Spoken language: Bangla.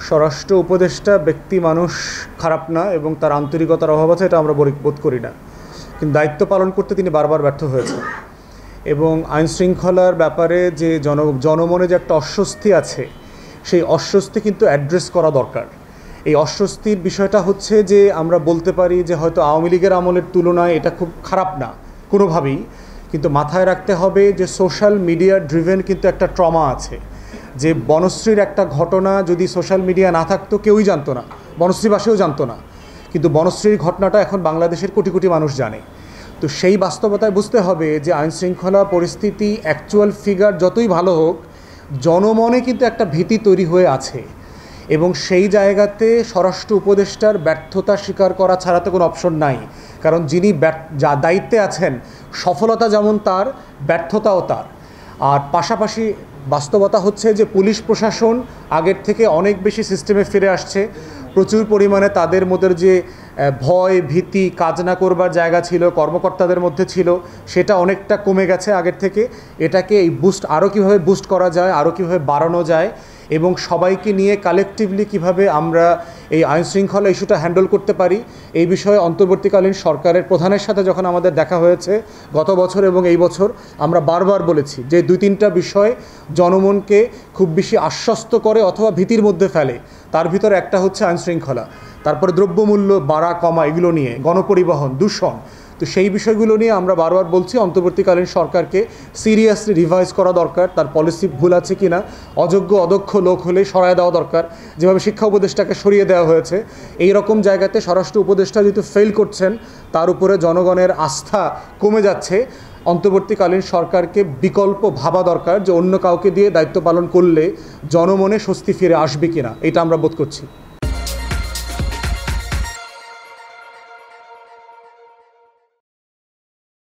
স্বরাষ্ট্র উপদেষ্টা ব্যক্তি মানুষ খারাপ না এবং তার আন্তরিকতার অভাব আছে, এটা আমরা বোধ করি না। কিন্তু দায়িত্ব পালন করতে তিনি বারবার ব্যর্থ হয়েছেন এবং আইনশৃঙ্খলার ব্যাপারে যে জনমনে যে একটা অস্বস্তি আছে, সেই অস্বস্তি কিন্তু অ্যাড্রেস করা দরকার। এই অস্বস্তির বিষয়টা হচ্ছে যে আমরা বলতে পারি যে হয়তো আওয়ামী লীগের আমলের তুলনায় এটা খুব খারাপ না কোনোভাবেই, কিন্তু মাথায় রাখতে হবে যে সোশ্যাল মিডিয়া ড্রিভেন কিন্তু একটা ট্রমা আছে। যে বনশ্রীর একটা ঘটনা যদি সোশ্যাল মিডিয়া না থাকতো কেউই জানতো না, বনশ্রীবাসীও জানতো না, কিন্তু বনশ্রীর ঘটনাটা এখন বাংলাদেশের কোটি কোটি মানুষ জানে। তো সেই বাস্তবতায় বুঝতে হবে যে আইনশৃঙ্খলা পরিস্থিতি অ্যাকচুয়াল ফিগার যতই ভালো হোক, জনমনে কিন্তু একটা ভীতি তৈরি হয়ে আছে এবং সেই জায়গাতে স্বরাষ্ট্র উপদেষ্টার ব্যর্থতা স্বীকার করা ছাড়া তো কোনো অপশন নাই। কারণ যিনি যা দায়িত্বে আছেন, সফলতা যেমন তার, ব্যর্থতাও তার। আর পাশাপাশি বাস্তবতা হচ্ছে যে পুলিশ প্রশাসন আগের থেকে অনেক বেশি সিস্টেমে ফিরে আসছে। প্রচুর পরিমাণে তাদের মধ্যে যে ভয় ভীতি, কাজ না করবার জায়গা ছিল কর্মকর্তাদের মধ্যে ছিল, সেটা অনেকটা কমে গেছে আগের থেকে। এটাকে এই আরও কীভাবে বুস্ট করা যায়, আরও কীভাবে বাড়ানো যায় এবং সবাইকে নিয়ে কালেকটিভলি কিভাবে আমরা এই আইনশৃঙ্খলা ইস্যুটা হ্যান্ডেল করতে পারি, এই বিষয়ে অন্তর্বর্তীকালীন সরকারের প্রধানের সাথে যখন আমাদের দেখা হয়েছে গত বছর এবং এই বছর, আমরা বারবার বলেছি যে 2-3টা বিষয় জনমনকে খুব বেশি আশ্বস্ত করে অথবা ভীতির মধ্যে ফেলে। তার ভিতরে একটা হচ্ছে আইনশৃঙ্খলা, তারপরে দ্রব্যমূল্য বাড়া কমা, এগুলো নিয়ে গণপরিবহন, দূষণ। তো সেই বিষয়গুলো নিয়ে আমরা বারবার বলছি অন্তর্বর্তীকালীন সরকারকে সিরিয়াসলি রিভাইজ করা দরকার। তার পলিসি ভুল আছে কি না, অযোগ্য অদক্ষ লোক হলে সরায় দেওয়া দরকার, যেভাবে শিক্ষা উপদেষ্টাকে সরিয়ে দেওয়া হয়েছে। এই রকম জায়গাতে স্বরাষ্ট্র উপদেষ্টা যেহেতু ফেল করছেন, তার উপরে জনগণের আস্থা কমে যাচ্ছে। অন্তর্বর্তীকালীন সরকারকে বিকল্প ভাবা দরকার যে অন্য কাউকে দিয়ে দায়িত্ব পালন করলে জনমনে স্বস্তি ফিরে আসবে কিনা, এটা আমরা বোধ করছি।